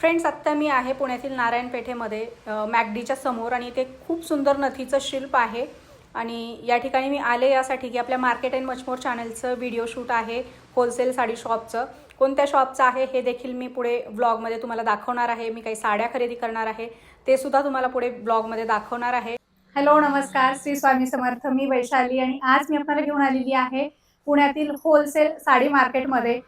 Friends, आत्ता मी आहे पुण्यातील नारायण पेठेमध्ये मॅकडीच्या समोर आणि इथे खूप सुंदर नथीचं शिल्प आहे. आणि या ठिकाणी मी आले यासाठी की आपल्या मार्केट अँड मच मोर चॅनलचं व्हिडिओ शूट आहे होलसेल साडी शॉपचं. कोणत्या शॉपचं आहे हे देखील मी पुढे व्लॉगमध्ये तुम्हाला दाखवणार आहे. मी काही साड्या खरेदी करणार आहे ते सुद्धा तुम्हाला पुढे ब्लॉगमध्ये दाखवणार आहे. हॅलो, नमस्कार, श्री स्वामी समर्थ. मी वैशाली आणि आज मी आपल्याला घेऊन आलेली आहे पुण्यातील होलसेल साडी मार्केटमध्ये.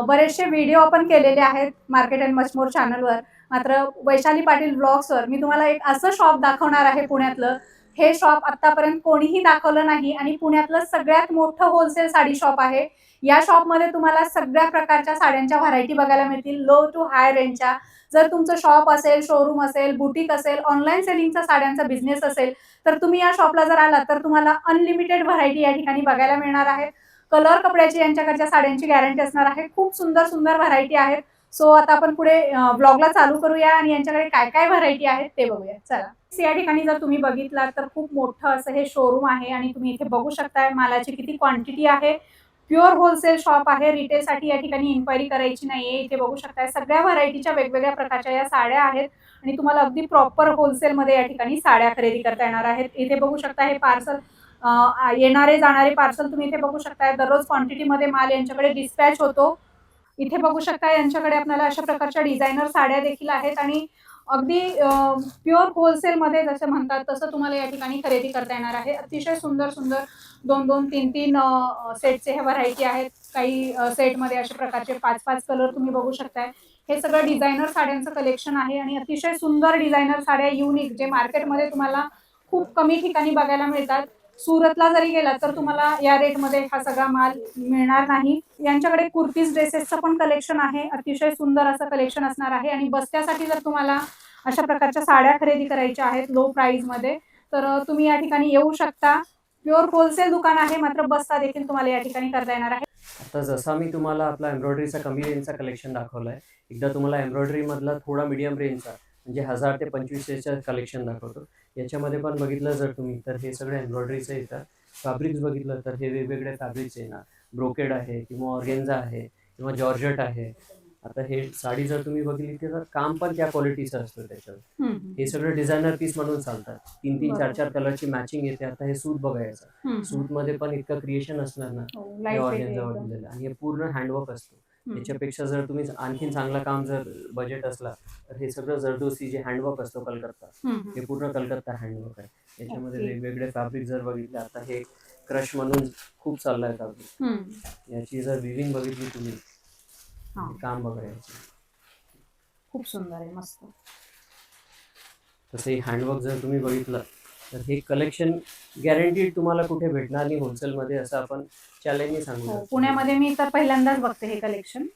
बरेचसे व्हिडिओ आपण केलेले आहेत मार्केट अँड मच मोर चॅनलवर, मात्र वैशाली पाटील ब्लॉग्सवर मी तुम्हाला एक असं शॉप दाखवणार आहे पुण्यातलं. हे शॉप आतापर्यंत कोणीही दाखवलं नाही आणि पुण्यातलं सगळ्यात मोठं होलसेल साडी शॉप आहे. या शॉपमध्ये तुम्हाला सगळ्या प्रकारच्या साड्यांच्या व्हरायटी बघायला मिळतील, लो टू हाय रेंजच्या. जर तुमचं शॉप असेल, शोरूम असेल, बुटीक असेल, ऑनलाईन सेलिंगचा साड्यांचा बिझनेस असेल, तर तुम्ही या शॉपला जर आलात तर तुम्हाला अनलिमिटेड व्हरायटी या ठिकाणी बघायला मिळणार आहे. कलर कपड्याची यांच्याकडच्या साड्यांची गॅरंटी असणार आहे. खूप सुंदर सुंदर व्हरायटी आहेत. सो आता आपण पुढे ब्लॉगला चालू करूया आणि यांच्याकडे काय काय व्हरायटी आहेत ते बघूया. चला. या ठिकाणी जर तुम्ही बघितलात तर खूप मोठं असं हे शोरूम आहे आणि तुम्ही इथे बघू शकताय मालाची किती क्वांटिटी आहे. प्युअर होलसेल शॉप आहे. रिटेलसाठी या ठिकाणी इन्क्वायरी करायची नाहीये. इथे बघू शकताय सगळ्या व्हरायटीच्या वेगवेगळ्या प्रकारच्या या साड्या आहेत आणि तुम्हाला अगदी प्रॉपर होलसेलमध्ये या ठिकाणी साड्या खरेदी करता येणार आहेत. इथे बघू शकता हे पार्सल, येणारे जाणारे पार्सल तुम्ही इथे बघू शकताय. दररोज क्वांटिटीमध्ये माल यांच्याकडे डिस्पॅच होतो. इथे बघू शकता यांच्याकडे आपल्याला अशा प्रकारच्या डिझायनर साड्या देखील आहेत आणि अगदी प्युअर होलसेलमध्ये जसं म्हणतात तसं तुम्हाला या ठिकाणी खरेदी करता येणार आहे. अतिशय सुंदर सुंदर 2-2, 3-3 सेटचे हे व्हरायटी आहेत. काही सेटमध्ये अशा प्रकारचे 5-5 कलर तुम्ही बघू शकताय. हे सगळं डिझायनर साड्यांचं कलेक्शन आहे आणि अतिशय सुंदर डिझायनर साड्या, युनिक, जे मार्केटमध्ये तुम्हाला खूप कमी ठिकाणी बघायला मिळतात. सुरतला जरी गेलात तर तुम्हाला या रेटमध्ये हा सगळा माल मिळणार नाही. यांच्याकडे कुर्तीज, ड्रेसेसचं पण कलेक्शन आहे. अतिशय सुंदर असं कलेक्शन असणार आहे. आणि बस्त्यासाठी जर तुम्हाला अशा प्रकारच्या साड्या खरेदी करायच्या आहेत लो प्राइसमध्ये तर तुम्ही या ठिकाणी येऊ शकता. प्युअर होलसेल दुकान आहे, मात्र बस्ता देखील तुम्हाला या ठिकाणी करता येणार आहे. आता जसा मी तुम्हाला आपला एम्ब्रॉयडरीचा कमी रेंजचा कलेक्शन दाखवलाय, एकदा तुम्हाला एम्ब्रॉयडरीमधला थोडा मीडियम रेंजचा म्हणजे 1000 ते 2500चं कलेक्शन दाखवतो. याच्यामध्ये पण बघितलं जर तुम्ही तर हे सगळे एम्ब्रॉयडरीचं येतात. फॅब्रिक्स बघितलं तर हे वेगवेगळे फॅब्रिक्स येणार. ब्रोकेड आहे किंवा ऑर्गेन्झा आहे किंवा जॉर्जेट आहे. आता हे साडी जर तुम्ही बघितली तर काम पण त्या क्वालिटीचं असतं त्याच्यावर. हे सगळं डिझायनर पीस म्हणून चालतात. 3-3, 4-4 कलरची मॅचिंग येते. आता हे सूट बघायचं, सूटमध्ये पण इतकं क्रिएशन असणार ना, हे ऑर्गेन्झावर दिलेलं आणि हे पूर्ण हँडवर्क असतो. याच्यापेक्षा जर तुम्ही आणखीन चांगलं काम जर बजेट असला तर हे सगळं जरदोसी जे हँडवर्क असतो कलकत्ता, हे पूर्ण कलकत्ता हँडवर्क आहे. याच्यामध्ये वेगवेगळे फॅब्रिक जर बघितले, आता हे क्रश म्हणून खूप चाललाय फॅब्रिक. याची जर विविंग बघितली तुम्ही, काम बघायचं, खूप सुंदर आहे, मस्त. तसे हँडवर्क जर तुम्ही बघितलं तर हे कलेक्शन गॅरंटीड तुम्हाला कुठे भेटणार नाही होलसेलमध्ये, असं आपण चॅलेंजने सांगू शकतो. पुण्यामध्ये मी तर पहिल्यांदाच बघते हे कलेक्शन,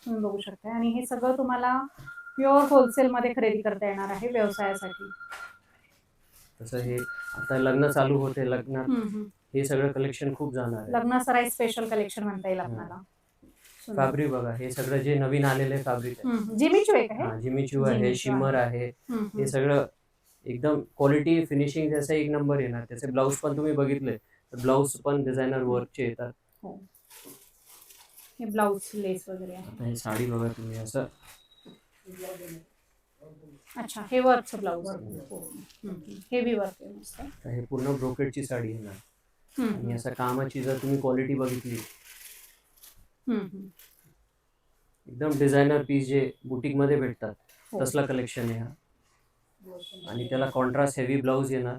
तुम्ही बघू शकता. आणि हे सगळं तुम्हाला प्युअर होलसेलमध्ये खरेदी करता येणार आहे व्यवसायासाठी. तसं हे आता लग्न चालू होते, लग्नात हे सगळं कलेक्शन खूप जाणार आहे. लग्नासराई स्पेशल कलेक्शन म्हणता येईल आपल्याला. फॅब्रिक बघा, हे सगळं जे नवीन आलेले फॅब्रिक आहे. जिमीचू आहे का? जिमीचू आहे, शिमर आहे. हे सगळं एकदम क्वालिटी, फिनिशिंग त्याचा एक नंबर येणार. त्याचे ब्लाऊज पण तुम्ही बघितले तर ब्लाऊज पण डिझायनर वर्कचे येतात. हे ब्लाऊज लेस वगैरे आहे. आता हे साडी बघा तुम्ही, असं अच्छा, हे वर्कचं ब्लाऊज, हेवी वर्क आहे मस्त. हे पूर्ण ब्रोकेडची साडी येणार आणि असं कामाची जर तुम्ही क्वालिटी बघितली, एकदम डिझायनर पीस जे बुटीक मध्ये भेटतात तसला कलेक्शन आहे हा. आणि त्याला कॉन्ट्रास्ट हेवी ब्लाऊज येणार.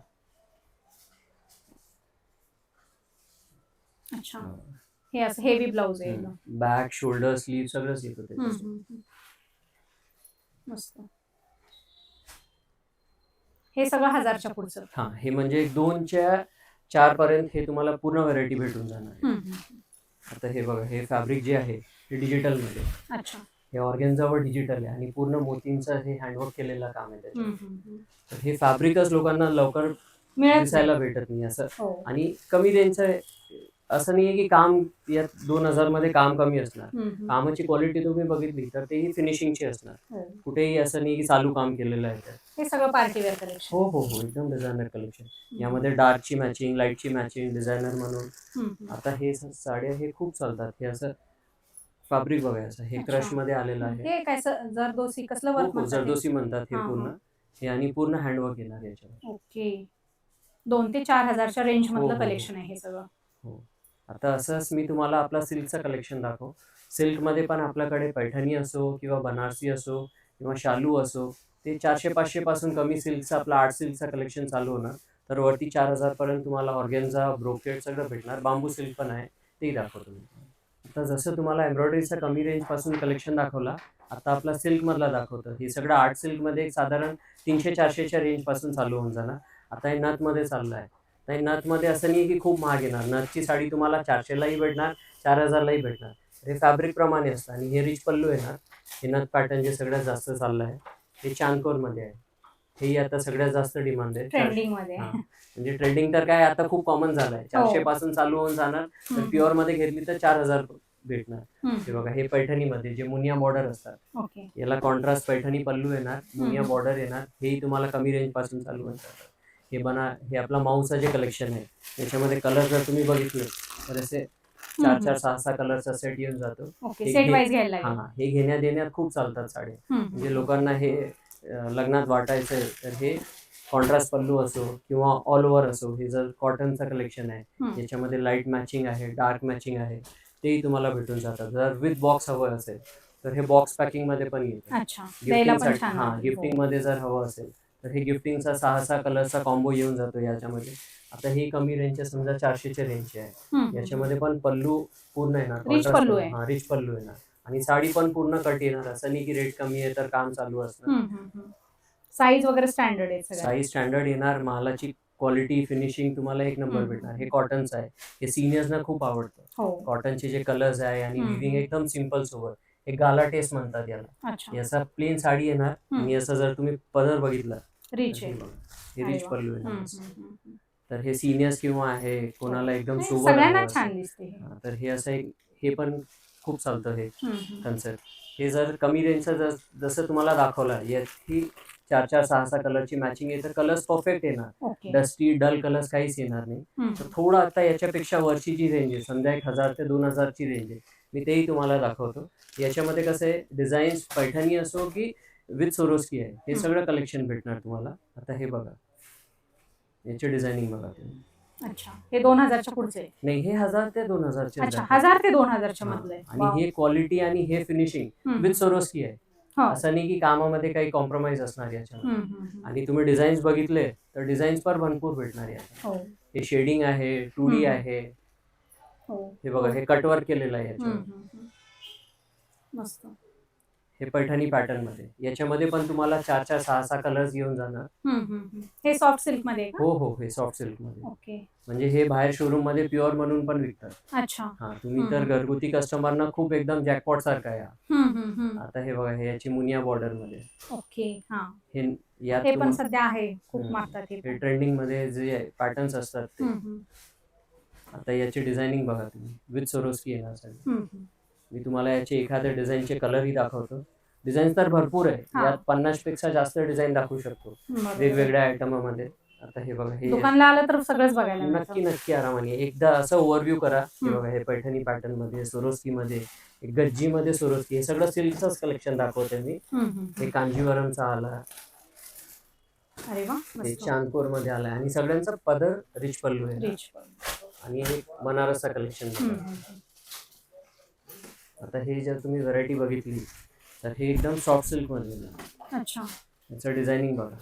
अच्छा, हे असं हेवी ब्लाऊज आहे. बॅक, शोल्डर, स्लीव सगळंच येतं त्याच्यात. मस्त. हे सगळं 1000च्या पुढचं. हा, हे म्हणजे 2च्या 4 पर्यंत हे तुम्हाला पूर्ण व्हरायटी भेटून जाणार. आता हे बघा, हे फॅब्रिक जे आहे ते डिजिटल मध्ये. अच्छा, हे ऑर्गेन्झावर डिजिटल आहे आणि पूर्ण मोतींचं हे हँडवर्क केलेलं काम आहे त्याच्यात. तर हे फॅब्रिकच लोकांना लवकर दिसायला भेटत नाही असं. आणि कमी रेंजचं असं नाहीये की काम यात 2000 मध्ये काम कमी असणार. कामाची क्वालिटी तुम्ही बघितली तर तेही फिनिशिंगची असणार. कुठेही असं नाही की चालू काम केलेलं आहे. हे सगळं पार्टीवेअर कलेक्शन. हो, एकदम डिझायनर कलेक्शन. यामध्ये डार्कची मॅचिंग, लाईटची मॅचिंग, डिझायनर म्हणून. आता हे साड्या हे खूप चालतात. हे असं फॅब्रिक बघायचं हे अच्छा. क्रश मध्ये आलेलं आहे. हे काय जरदोसी कसलं हो वर्क हो म्हणतात ते? जरदोसी म्हणतात हे हा, हा. पूर्ण. हे आणि पूर्ण हँडवर्क येणार याच्यावर. ओके. 2 ते 4,000च्या रेंज हो, मधलं हो, हो. कलेक्शन आहे हे सगळं. हो. आता असंच मी तुम्हाला आपला सिल्कचं कलेक्शन दाखव. सिल्कमध्ये पण आपल्याकडे पैठणी असो किंवा बनारसी असो किंवा शालू असो, ते 400-500 पासून कमी सिल्कचं आपलं आर्ट सिल्कचं कलेक्शन चालू होणार. तर वरती 4,000 पर्यंत तुम्हाला ऑर्गेन्झा, ब्रोकेड सगळं भेटणार. बांबू सिल्क पण आहे, तेही दाखवतो मी. आता जसं तुम्हाला एम्ब्रॉयडरीचा कमी रेंजपासून कलेक्शन दाखवला, आता आपला सिल्कमधला दाखवतो. हे सगळं आर्ट सिल्कमध्ये साधारण 300-400च्या रेंजपासून चालू होऊन जाणार. आता हे नथमध्ये चाललं आहे. नाही नथमध्ये असं नाही की खूप महाग येणार. नथची साडी तुम्हाला 400लाही भेटणार, 4,000लाही भेटणार. हे फॅब्रिक प्रमाणे असतं आणि हे रिच पल्लू येणार. हे नथ पॅटर्न जे सगळ्यात जास्त चाललं आहे हे चांदकोरमध्ये आहे. हेही आता सगळ्यात जास्त डिमांड आहे. ट्रेंडिंग मध्ये. हां. म्हणजे ट्रेंडिंग तर काय आता खूप कॉमन झालं आहे. 400 पासून चालू होऊन जाणार. तर प्युअरमध्ये घेतली तर 4,000 भेटणार. हे बघा हे पैठणीमध्ये जे मुनिया बॉर्डर असतात. ओके. याला कॉन्ट्रास्ट पैठणी पल्लू येणार, मुनिया बॉर्डर येणार. हेही तुम्हाला कमी रेंजपासून चालू होऊन जातात. हे आपला माऊचं जे कलेक्शन आहे त्याच्यामध्ये कलर जर तुम्ही बघितले तर असे 4-4, 6-6 कलरचा सेट येऊन जातो. ओके. सेट वाईज घ्यायला लागेल. हां हे घेण्यात देण्यात खूप चालतात साड्या. म्हणजे लोकांना हे लग्नात वाटायचं आहे तर हे कॉन्ट्रास्ट पल्लू असो किंवा ऑल ओव्हर असो, हे जर कॉटनचं कलेक्शन आहे याच्यामध्ये लाईट मॅचिंग आहे, डार्क मॅचिंग आहे, तेही तुम्हाला भेटून जातात. जर विथ बॉक्स हवं असेल तर हे बॉक्स पॅकिंगमध्ये पण येतं. अच्छा. द्यायला पण गिफ्टिंगसाठी छान हां वाटेल. गिफ्टिंगमध्ये जर हवं असेल तर हे गिफ्टिंगचा 6-6 कलरचा कॉम्बो येऊन जातो याच्यामध्ये. आता ही कमी रेंजचे समजा 400च्या रेंजची आहे. याच्यामध्ये पण पल्लू पूर्ण येणार. रिच पल्लू आहे. हां रिच पल्लू येणार आणि साडी पण पूर्ण कट येणार. असं नाही की रेट कमी आहे तर काम चालू असणार. साईज वगैरे स्टँडर्ड आहे सगळं. साईज स्टँडर्ड येणार. मालाची क्वालिटी फिनिशिंग तुम्हाला एक नंबर भेटणार. हे कॉटनचं आहे. हे सिनियर्सना खूप आवडतं. हो. कॉटनचे जे कलर्स आहे आणि विविंग एकदम सिम्पल सोबत. हे गाला टेस्ट म्हणतात याला. अच्छा. याचा प्लेन साडी येणार आणि असं जर तुम्ही पदर बघितला रिच आहे. हे रिच पल्लू येणार. तर हे सिनियर्स किंवा आहे कोणाला एकदम सोबर सगळ्यांना छान दिसते. तर हे असं हे पण खूप चालतं हे कन्सेप्ट. हे जर कमी रेंजचं जसं तुम्हाला दाखवलं ही 4-4, 6-6 कलरची मॅचिंग आहे तर कलर्स परफेक्ट येणार. डस्टी डल कलर्स काहीच येणार नाही. तर थोडं आता याच्यापेक्षा वरची जी रेंज आहे समजा 1,000 ते 2,000ची रेंज आहे, मी तेही तुम्हाला दाखवतो. याच्यामध्ये कसं आहे डिझाईन्स पैठणी असो की विथ सोरोस्की आहे हे सगळं कलेक्शन भेटणार तुम्हाला. आता हे बघा याची डिझायनिंग बघा तुम्ही. अच्छा. हे 2,000च्या पुढचे नाही हे 1,000 ते 2,000चे. अच्छा. 1,000 ते 2,000च्या मधले. आणि हे क्वालिटी आणि हे फिनिशिंग विथ सोरोस्की आहे. असं नाही की कामामध्ये काही कॉम्प्रोमाइज असणार याच्यामध्ये. आणि तुम्ही डिझाईन्स बघितले तर डिझाईन्स पण भरपूर भेटणार याच्यात. हे शेडिंग आहे, 2D आहे. हे बघा हे कटवर्क केलेलं आहे याच्यावर. मस्त. हे पैठणी पॅटर्न मध्ये. याच्यामध्ये पण तुम्हाला 4-4, 6-6 कलर्स येऊन जाणार. हे सॉफ्ट सिल्क मध्ये का? हो हो हे सॉफ्ट सिल्क मध्ये. ओके. म्हणजे हे बाहेर शोरूम मध्ये प्युअर म्हणून पण विकतात. अच्छा. हा तुम्ही तर घरगुती कस्टमरना खूप एकदम जॅकपॉट सारखा आहे. आता हे बघा हे याची मुनिया बॉर्डर मध्ये. ओके. हा. हे पण सध्या आहे खूप मागतात हे ट्रेंडिंग मध्ये जे पॅटर्न्स असतात ते. आता याची डिझायनिंग बघा तुम्ही विथ सोरोस्की येणार सगळं. मी तुम्हाला याचे एखाद्या डिझाईनचे कलरही दाखवतो. डिझाईन तर भरपूर आहे. यात 50 पेक्षा जास्त डिझाईन दाखवू शकतो वेगवेगळ्या आयटमामध्ये. आता हे बघा हे दुकानला आलं तर सगळंच बघायला नक्की आरामाने एकदा असं ओव्हरव्ह्यू करा. हे बघा हे पैठणी पॅटर्न मध्ये, सोरोस्की मध्ये, गज्जी मध्ये सोरोस्की, हे सगळं सिल्कचंच कलेक्शन दाखवते मी. हे कांजीवरमचा आला, अरे वा. हे चांदकोर मध्ये आलाय आणि सगळ्यांचा पदर रिच पल्लू आहे आणि हे बनारसचा कलेक्शन. आता हे जर तुम्ही व्हरायटी बघितली तर हे एकदम सॉफ्ट सिल्क मध्ये. अच्छा. याचं डिझायनिंग बघा.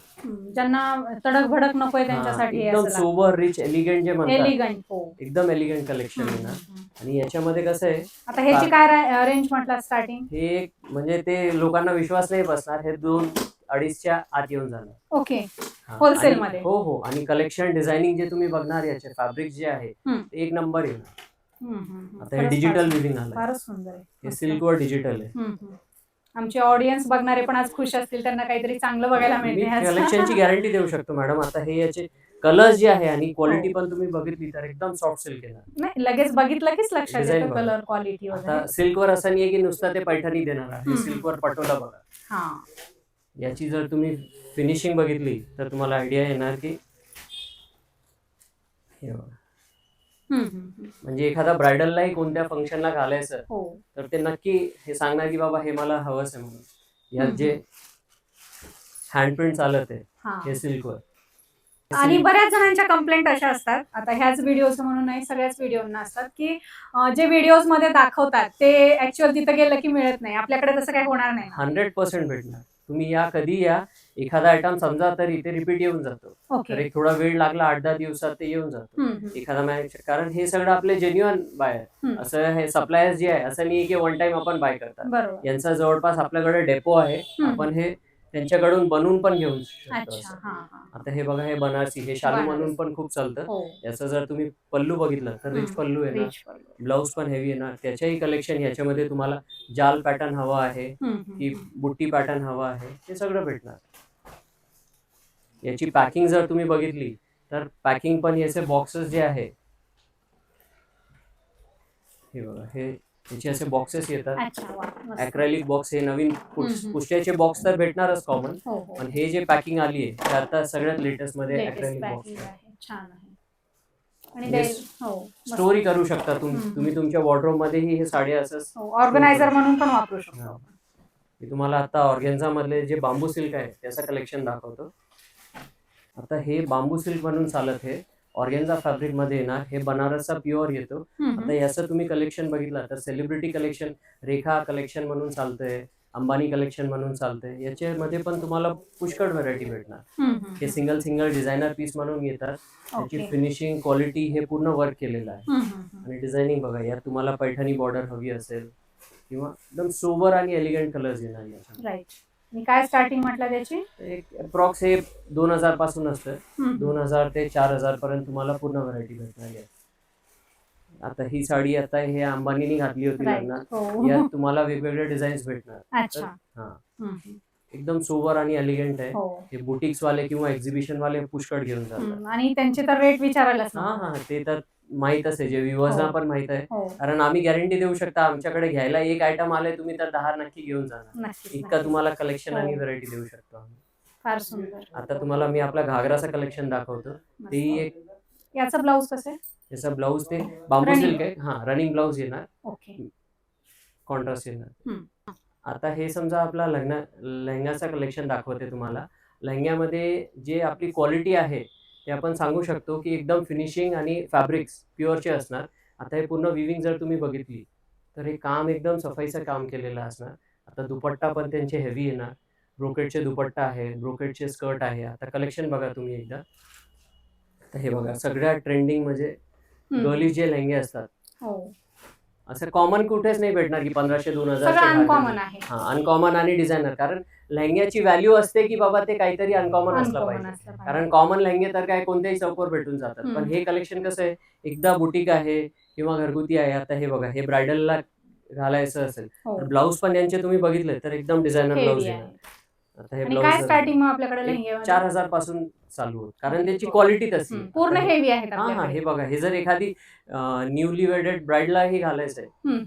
ज्यांना तडक भडक नकोय त्यांच्यासाठी एकदम सोबर रिच एलिगंट जे म्हणतात एलिगंट. एकदम एलिगंट कलेक्शन आहे ना. आणि याच्यामध्ये कसं आहे आता ह्याची काय रेंज म्हटलं स्टार्टिंग? हे म्हणजे ते लोकांना विश्वास नाही बसणार. हे 2-2.5च्या आत येऊन जाणार. ओके. होलसेल मध्ये. हो हो. आणि कलेक्शन डिझायनिंग जे तुम्ही बघणार याचे फॅब्रिक जे आहे ते एक नंबर येणार. आता हे डिजिटल विविंग आलं. फारच सुंदर आहे. हे सिल्क वर डिजिटल आहे. आमचे ऑडियन्स बघणारे पण आज खुश असतील. त्यांना काहीतरी चांगलं बघायला मिळते. कलेक्शनची गॅरंटी देऊ शकतो मॅडम. आता हे याचे कलर्स जे आहे आणि क्वालिटी पण तुम्ही बघितली तर एकदम सॉफ्ट सिल्क येणार. नाही लगेच बघितलं कीच लक्षात येतं कलर क्वालिटी वगैरे. आता सिल्क वर असं नाही की नुसतं ते पैठणी देणार आहे. सिल्क वर पटोला बघा. हा. याची जर तुम्ही फिनिशिंग बघितली तर तुम्हाला आयडिया येणार की हे बघा म्हणजे एखादा ब्रायडललाही कोणत्या फंक्शनला घालायचं हो तर ते नक्की हे सांगणार की बाबा हे मला हवंच आहे म्हणून. यात जे हँडप्रिंट चालत आहे हा. हे सिल्कवर. आणि बऱ्याच जणांच्या कंप्लेंट अशा असतात, आता ह्याच व्हिडिओज म्हणून नाही सगळ्याच व्हिडिओना असतात, की जे व्हिडिओज मध्ये दाखवतात ते ऍक्च्युअल तिथे गेलं की मिळत नाही. आपल्याकडे तसं काही होणार नाही. 100% भेटणार. तुम्ही या कधी या, एखादा आयटम समजा तर इथे रिपीट येऊन जातो. तर एक थोडा वेळ लागला 8-10 दिवसात ते येऊन जातो एखादा मॅच. कारण हे सगळं आपले जेन्युअन बाय आहे. असं हे सप्लायर्स जे आहे असं नाही की वन टाइम आपण बाय करतात. यांचा जवळपास आपल्याकडे डेपो आहे. आपण हे त्यांच्याकडून बनवून पण घेऊन शकतो. आता हे बघा, हे बनारसी, हे शालू म्हणून पण खूप चालतं. याचं जर तुम्ही पल्लू बघितलं तर रिच पल्लू येणार, ब्लाऊज पण हेवी येणार. त्याच्याही कलेक्शन याच्यामध्ये तुम्हाला जाल पॅटर्न हवा आहे की बुट्टी पॅटर्न हवा आहे हे सगळं भेटणार. याची पॅकिंग जर तुम्ही बघितली तर पॅकिंग पण याचे बॉक्सेस जे आहे हे बघा, हे याचे असे बॉक्सेस येतात. ॲक्रेलिक बॉक्स, हे नवीन पुष्ट्याचे बॉक्स तर भेटणारच कॉमन, पण हे जे पॅकिंग आली आहे ते आता सगळ्यात लेटेस्ट मध्ये ॲक्रेलिक बॉक्स आहे. स्टोरी करू शकता तुम्ही तुमच्या वॉर्डरोब मध्येही हे साडी असंच ऑर्गनायझर म्हणून पण वापरू शकतो. मी तुम्हाला आता ऑर्गेन्झा मधले जे बांबू सिल्क आहे त्याचं कलेक्शन दाखवतो. आता हे बांबू सिल्क म्हणून चालत, हे ऑर्गेन्झा फॅब्रिक मध्ये येणार. हे बनारसचा प्युअर येतो. आता याचं तुम्ही कलेक्शन बघितलं तर सेलिब्रिटी कलेक्शन, रेखा कलेक्शन म्हणून चालतंय, अंबानी कलेक्शन म्हणून चालतंय. याच्यामध्ये पण तुम्हाला पुष्कळ व्हरायटी भेटणार. हे सिंगल डिझायनर पीस म्हणून येतात. त्याची फिनिशिंग क्वालिटी हे पूर्ण वर्क केलेलं आहे. आणि डिझायनिंग बघा, यात तुम्हाला पैठणी बॉर्डर हवी असेल किंवा एकदम सोबर आणि एलिगंट कलर्स येणार याच्यात. काय स्टार्टिंग म्हटलं त्याची? एक अप्रॉक्स हे 2000 पासून असतं. 2000 ते 4000 पर्यंत तुम्हाला पूर्ण व्हरायटी भेटणार आहे. आता ही साडी आता हे अंबानीने घातली होती लग्नात. यात तुम्हाला वेगवेगळे डिझाईन्स भेटणार. हा, एकदम सोबर आणि एलिगंट आहे. हे बुटिक्स वाले किंवा एक्झिबिशन वाले पुष्कळ घेऊन जातात. आणि त्यांचे तर रेट विचारायलाच. हा, ते तर माहीतच आहे, जे व्ह्युअर्सना पण माहित आहे. कारण आम्ही गॅरंटी देऊ शकता, आमच्याकडे घ्यायला एक आयटम आले तुम्ही तर 10 नक्की घेऊन जाणार. इतका तुम्हाला कलेक्शन आणि व्हरायटी देऊ शकतो आम्ही. फार सुंदर. आता तुम्हाला मी आपला घागराचं कलेक्शन दाखवतो. ते एक, याचा ब्लाऊज कसं आहे? याचा ब्लाऊज ते बांबू सिल्क आहे. हा, रनिंग ब्लाऊज येणार, कॉन्ट्रास्ट येणार. आता हे समजा आपला लेहंगाचा कलेक्शन दाखवते तुम्हाला. लेहंग्यामध्ये जे आपली क्वालिटी आहे ते आपण सांगू शकतो की एकदम फिनिशिंग आणि फॅब्रिक्स प्युअरचे असणार. आता हे पूर्ण विविंग जर तुम्ही बघितली तर हे काम एकदम सफाईचं काम केलेलं असणार. आता दुपट्टा पण त्यांचे हेवी येणार. ब्रोकेडचे दुपट्टा आहे, ब्रोकेडचे स्कर्ट आहे. आता कलेक्शन बघा तुम्ही एकदा. तर हे बघा, सगळ्या ट्रेंडिंग म्हणजे गर्ली जे लेहंगे असतात, असं कॉमन कुठेच नाही भेटणार की 1500-2000. अनकॉमन आहे. हा, अनकॉमन आणि डिझायनर. कारण लेहंग्याची व्हॅल्यू असते की बाबा ते काहीतरी अनकॉमन असलं पाहिजे. कारण कॉमन लेहंगे तर काय कोणत्याही चौकवर भेटून जातात. पण हे कलेक्शन कसं आहे, एकदा बुटीक आहे किंवा घरगुती आहे. आता हे बघा, हे ब्रायडलला घालायचं असेल तर ब्लाऊज पण यांचे तुम्ही बघितले तर एकदम डिझायनर ब्लाऊज येणार. आता हे ब्लाऊज स्टार्टिंग आपल्याकडे 4000 पासून चालू होत, कारण त्याची क्वालिटी तशी पूर्ण हेवी आहे. हा, हे बघा, हे जर एखादी न्यूली वेडेड ब्राईडलाही घालायचंय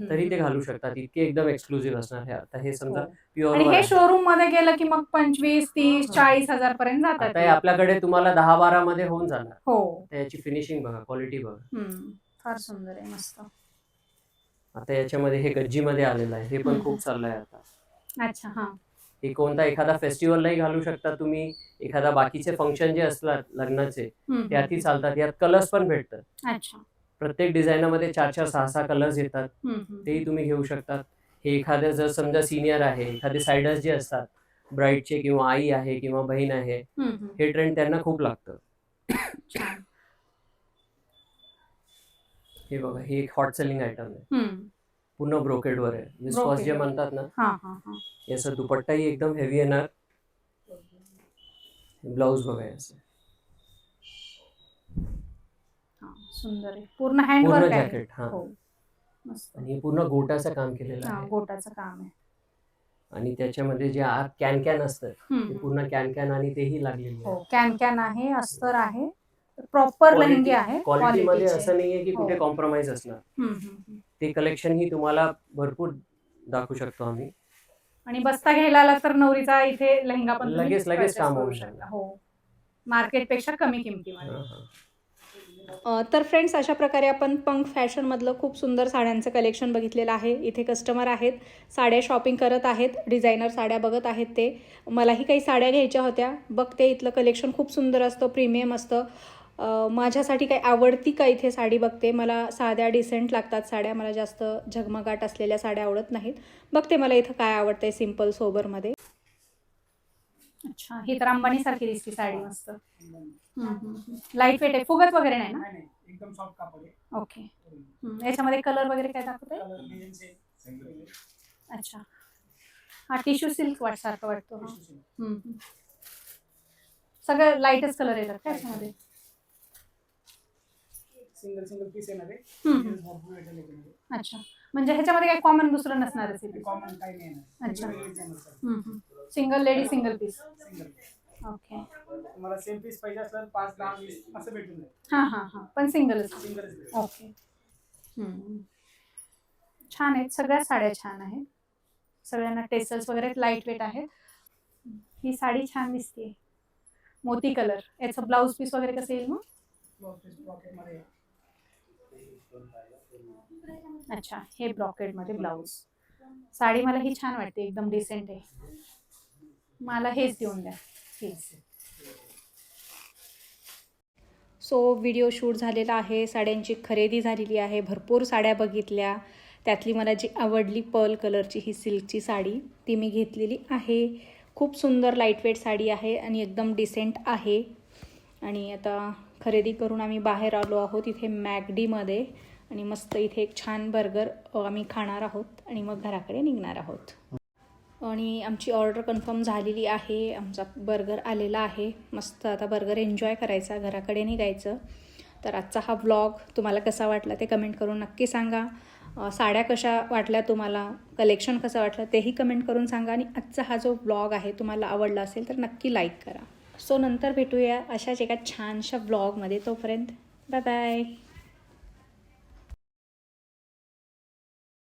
तरी ते घालू शकतात. इतके एकदम एक्सक्लुझिव्ह असणार. आता हे समजा प्युअर, हे शोरूम मध्ये गेलं की मग 25, 30, 40,000 पर्यंत जातात. आता आपल्याकडे तुम्हाला 10-12 मध्ये होऊन जाणार. त्याची फिनिशिंग बघा, क्वालिटी बघा, फार सुंदर आहे, मस्त. आता याच्यामध्ये हे गज्जी मध्ये आलेलं आहे. हे पण खूप चाललंय आता. अच्छा, हा. हे कोणता एखादा फेस्टिवललाही घालू शकता तुम्ही. एखादा बाकीचे फंक्शन जे असतात लग्नाचे त्यातही चालतात. यात कलर्स पण भेटतात. अच्छा. प्रत्येक डिझायनरमध्ये 4-4, 6-6 कलर्स येतात. तेही तुम्ही घेऊ शकतात. हे एखाद्या जर समजा सिनियर आहे, एखादे सायडर्स जे असतात ब्राईडचे किंवा आई आहे किंवा बहीण आहे, हे ट्रेंड त्यांना खूप लागतं. हे बघा, हे एक हॉट सेलिंग आयटम आहे. पूर्ण ब्रोकेड वर आहे. विस्कॉस जे म्हणतात ना, याचा दुपट्टाही एकदम हेवी येणार. ब्लाऊज बघा याचं, सुंदर आहे. पूर्ण हँडवर्क आहे. जॅकेट. हा, आणि पूर्ण गोटाचं काम केलेलं आहे. गोटाचं काम आहे. आणि त्याच्यामध्ये जे आत कॅन असतं ते पूर्ण कॅन आणि तेही लागलेलं आहे. कॅन आहे, अस्तर आहे, प्रॉपर लेहंगे आहे. क्वालिटी मध्ये असं नाहीये की कुठे कॉम्प्रोमाइज असणार. ते कलेक्शन ही तुम्हाला भरपूर दाखवू शकतो आम्ही. आणि बस्ता घ्यायला आला तर नवरीचा इथे लेहंगा पण लगेच काम होऊ शकतो. मार्केट पेक्षा कमी किमतीमध्ये. तर फ्रेंड्स, अशा प्रकारे आपण पंक फॅशनमधलं खूप सुंदर साड्यांचं कलेक्शन बघितलेलं आहे. इथे कस्टमर आहेत, साड्या शॉपिंग करत आहेत, डिझायनर साड्या बघत आहेत. ते मलाही काही साड्या घ्यायच्या होत्या. बघते, इथलं कलेक्शन खूप सुंदर असतं, प्रीमियम असतं. माझ्यासाठी काही आवडती का इथे साडी बघते. मला साध्या डिसेंट लागतात साड्या, मला जास्त झगमगाट असलेल्या साड्या आवडत नाहीत. बघते मला इथं काय आवडतंय सिम्पल सोबरमध्ये. अच्छा, ही तर अंबानीसारखी दिसते साडी, मस्त. लाईट वेट आहे, फुगत वगैरे नाही ना? एकदम सॉफ्ट कापड आहे. ओके. याच्यामध्ये कलर वगैरे काय दाखवते? कलर डिझाईन्स आहे, सिंगल आहे. अच्छा, हा टिश्यू सिल्क सारखं वाटतो. हा. Tissue silk. सगळं लाईटच कलर येतात का याच्यामध्ये? सिंगल पीस येणार आहे. भरपूर येणार आहे. अच्छा, म्हणजे ह्याच्यामध्ये काही कॉमन दुसरं नसणारच आहे. कॉमन काही नाही येणार. अच्छा. Single single lady single piece. Single. Okay. तुम्हाला सेम पीस पाहिजे असलं 5, 10, 20 असं भेटून जाईल. हां, पण सिंगलच. सिंगलच. ओके. छान आहेत, सगळ्या साड्या छान आहेत. सगळ्यांना टेसल्स वगैरे लाईट वेट आहेत. ही साडी छान दिसते, मोती कलर. याचं ब्लाऊज पीस वगैरे कसं येईल मग? ब्लाउज पीस पॉकेटमध्ये. अच्छा, हे ब्रॉकेडमध्ये ब्लाऊज. साडी मला ही छान वाटते, एकदम डिसेंट आहे. मला हेच देऊन द्या, हेच. सो व्हिडिओ शूट झालेला आहे, साड्यांची खरेदी झालेली आहे, भरपूर साड्या बघितल्या. त्यातली मला जी आवडली पर्ल कलरची ही सिल्कची साडी, ती मी घेतलेली आहे. खूप सुंदर लाईटवेट साडी आहे आणि एकदम डिसेंट आहे. आणि आता खरेदी करून आम्ही बाहेर आलो आहोत इथे मॅकडीमध्ये, आणि मस्त इथे एक छान बर्गर आम्ही खाणार आहोत आणि मग घराकडे निघणार आहोत. आणि आमची ऑर्डर कन्फर्म झालेली आहे, आमचा बर्गर आलेला आहे. मस्त आता बर्गर एन्जॉय करायचा, घराकडे निघायचं. तर आजचा हा व्लॉग तुम्हाला कसा वाटला ते कमेंट करून नक्की सांगा. साड्या कशा वाटल्या तुम्हाला, कलेक्शन कसं वाटलं तेही कमेंट करून सांगा. आणि आजचा हा जो व्लॉग आहे तुम्हाला आवडला असेल तर नक्की लाईक करा. सो नंतर भेटूया अशाच एका छानशा व्लॉगमध्ये. तोपर्यंत बाय बाय.